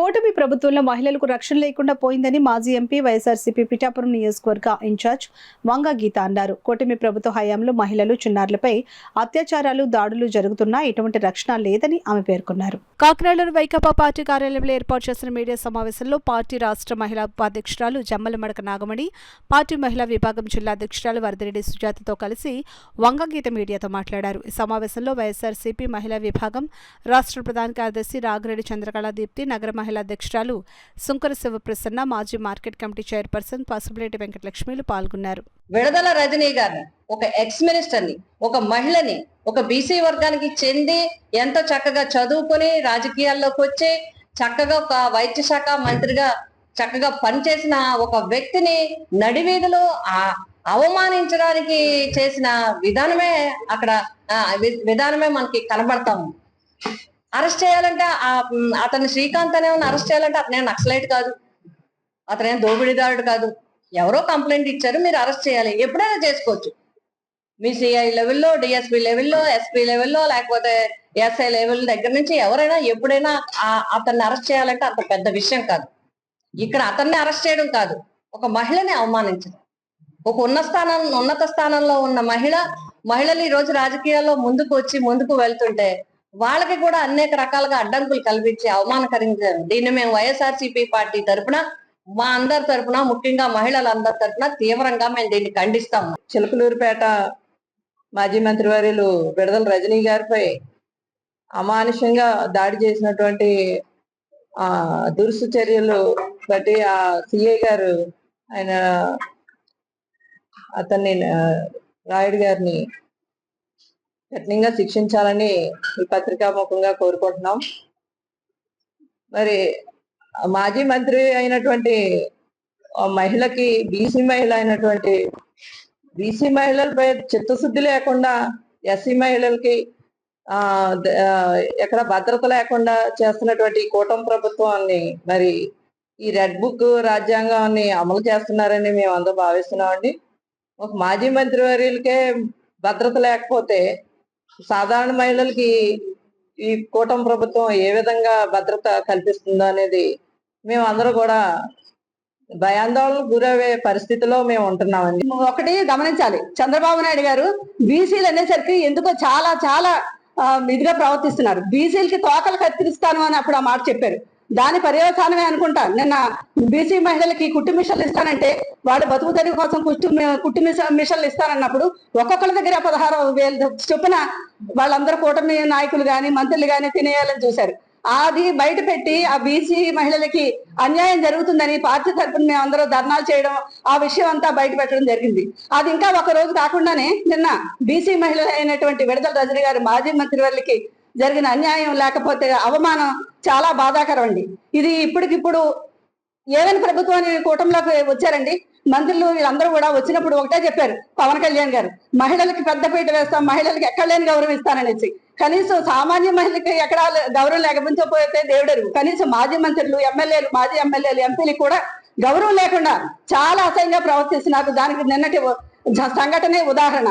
కూటమి ప్రభుత్వంలో మహిళలకు రక్షణ లేకుండా పోయిందని మాజీ ఎంపీ వైఎస్ఆర్సీపీ పిఠాపురం నియోజకవర్గ ఇన్ఛార్జ్ వంగ గీత అన్నారు. కూటమి ప్రభుత్వ హయాంలో మహిళలు, చిన్నారులపై అత్యాచారాలు, దాడులు జరుగుతున్నా ఎటువంటి రక్షణ లేదని ఆమె పేర్కొన్నారు. కాకినాడలోని వైకాపా పార్టీ కార్యాలయంలో ఏర్పాటు చేసిన మీడియా సమావేశంలో పార్టీ రాష్ట్ర మహిళా ఉపాధ్యక్షురాలు జమ్మలమడక నాగమణి, పార్టీ మహిళా విభాగం జిల్లా అధ్యక్షురాలు వరదిరెడ్డి సుజాతతో కలిసి వంగ గీత మీడియాతో మాట్లాడారు. ఈ సమావేశంలో వైఎస్ఆర్సీపీ మహిళా విభాగం రాష్ట్ర ప్రధాన కార్యదర్శి రాగిరెడ్డి చంద్రకళ దీప్తి, నగర మహిళా అధ్యక్షురాలు సుంకర శివప్రసన్న, మాజీ మార్కెట్ కమిటీ చైర్పర్సన్ పసుపులేటి వెంకటలక్ష్మిలు పాల్గొన్నారు. విడుదల రజనీ గారిని, ఒక ఎక్స్ మినిస్టర్ని, ఒక మహిళని, ఒక బీసీ వర్గానికి చెంది ఎంతో చక్కగా చదువుకొని రాజకీయాల్లోకి వచ్చి చక్కగా ఒక వైద్య శాఖ మంత్రిగా చక్కగా పనిచేసిన ఒక వ్యక్తిని నడివీధిలో అవమానించడానికి చేసిన విధానమే మనకి కనబడతాము. అరెస్ట్ చేయాలంటే అతన్ని శ్రీకాంత్ అనే అరెస్ట్ చేయాలంటే అతనే నక్సలైట్ కాదు, అతనేం దోపిడీదారుడు కాదు. ఎవరో కంప్లైంట్ ఇచ్చారు, మీరు అరెస్ట్ చేయాలి, ఎప్పుడైనా చేసుకోవచ్చు. మీ సిఐ లెవెల్లో, డిఎస్పీ లెవెల్లో, ఎస్పీ లెవెల్లో, లేకపోతే ఎస్ఐ లెవెల్ దగ్గర నుంచి ఎవరైనా ఎప్పుడైనా అతన్ని అరెస్ట్ చేయాలంటే అంత పెద్ద విషయం కాదు. ఇక్కడ అతన్ని అరెస్ట్ చేయడం కాదు, ఒక మహిళని అవమానించడం. ఒక ఉన్నత స్థానంలో ఉన్న మహిళలు ఈ రోజు రాజకీయాల్లో ముందుకు వెళ్తుంటే వాళ్ళకి కూడా అనేక రకాలుగా అడ్డంకులు కల్పించి అవమానకరించారు. దీన్ని మేము వైఎస్ఆర్సీపీ పార్టీ తరఫున, మా అందరి తరఫున, ముఖ్యంగా మహిళలందరి తరఫున తీవ్రంగా మేము దీన్ని ఖండిస్తాము. చిలకలూరుపేట మాజీ మంత్రివర్యులు విడుదల రజనీ గారిపై అమానుషంగా దాడి చేసినటువంటి దురుసు చర్యలు బట్టి ఆ సిఐ గారు అతన్ని రాయుడు గారిని కఠినంగా శిక్షించాలని ఈ పత్రికాముఖంగా కోరుకుంటున్నాం. మరి మాజీ మంత్రి అయినటువంటి మహిళకి, బీసీ మహిళ అయినటువంటి బీసీ మహిళలపై చిత్తశుద్ధి లేకుండా ఎస్సీ మహిళలకి ఎక్కడ భద్రత లేకుండా చేస్తున్నటువంటి కూటమి ప్రభుత్వాన్ని, మరి ఈ రెడ్ బుక్ రాజ్యాంగాన్ని అమలు చేస్తున్నారని మేము అందరూ భావిస్తున్నామండి. ఒక మాజీ మంత్రి వర్యులకే భద్రత లేకపోతే సాధారణ మహిళలకి ఈ కూటమి ప్రభుత్వం ఏ విధంగా భద్రత కల్పిస్తుందో అనేది మేము అందరూ కూడా భయాందోళనకు గురయ్యే పరిస్థితిలో మేము ఉంటున్నామండి. ఒకటి గమనించాలి, చంద్రబాబు నాయుడు గారు బీసీలు అనేసరికి ఎందుకో చాలా చాలా ఇదిగా ప్రవర్తిస్తున్నారు. బీసీలకి తోకలు కత్తిరిస్తాను అని అప్పుడు ఆ మాట చెప్పారు. దాని పర్యవసానమే అనుకుంటా నిన్న బీసీ మహిళలకి కుట్టు మిషన్లు ఇస్తానంటే వాడు బతుకు తెరుగు కోసం కుట్టు మిషన్లు ఇస్తానన్నప్పుడు ఒక్కొక్కరి దగ్గర 16,000 చొప్పున వాళ్ళందరూ కూటమి నాయకులు గాని మంత్రులు గాని తినేయాలని చూశారు. అది బయట పెట్టి ఆ బీసీ మహిళలకి అన్యాయం జరుగుతుందని పార్టీ తరఫున మేము అందరూ ధర్నాలు చేయడం, ఆ విషయం అంతా బయట పెట్టడం జరిగింది. అది ఇంకా ఒక రోజు కాకుండానే నిన్న బీసీ మహిళ అయినటువంటి విడుదల రజనీ గారు మాజీ మంత్రి వాళ్ళకి జరిగిన అన్యాయం లేకపోతే అవమానం చాలా బాధాకరం అండి. ఇది ఇప్పటికిప్పుడు ఏమైనా ప్రభుత్వాన్ని కూటమిలోకి వచ్చారండి. మంత్రులు వీళ్ళందరూ కూడా వచ్చినప్పుడు ఒకటే చెప్పారు పవన్ కళ్యాణ్ గారు, మహిళలకి పెద్దపీట వేస్తాం, మహిళలకి ఎక్కడ లేని గౌరవం ఇస్తాననేసి. కనీసం సామాన్య మహిళకి ఎక్కడ గౌరవం లేకపోతే దేవుడరు, కనీసం మాజీ మంత్రులు, ఎమ్మెల్యేలు, మాజీ ఎమ్మెల్యేలు, ఎంపీలకు కూడా గౌరవం లేకుండా చాలా అసహ్యంగా ప్రవర్తిస్తున్నారు. దానికి నిన్నటి సంఘటనే ఉదాహరణ.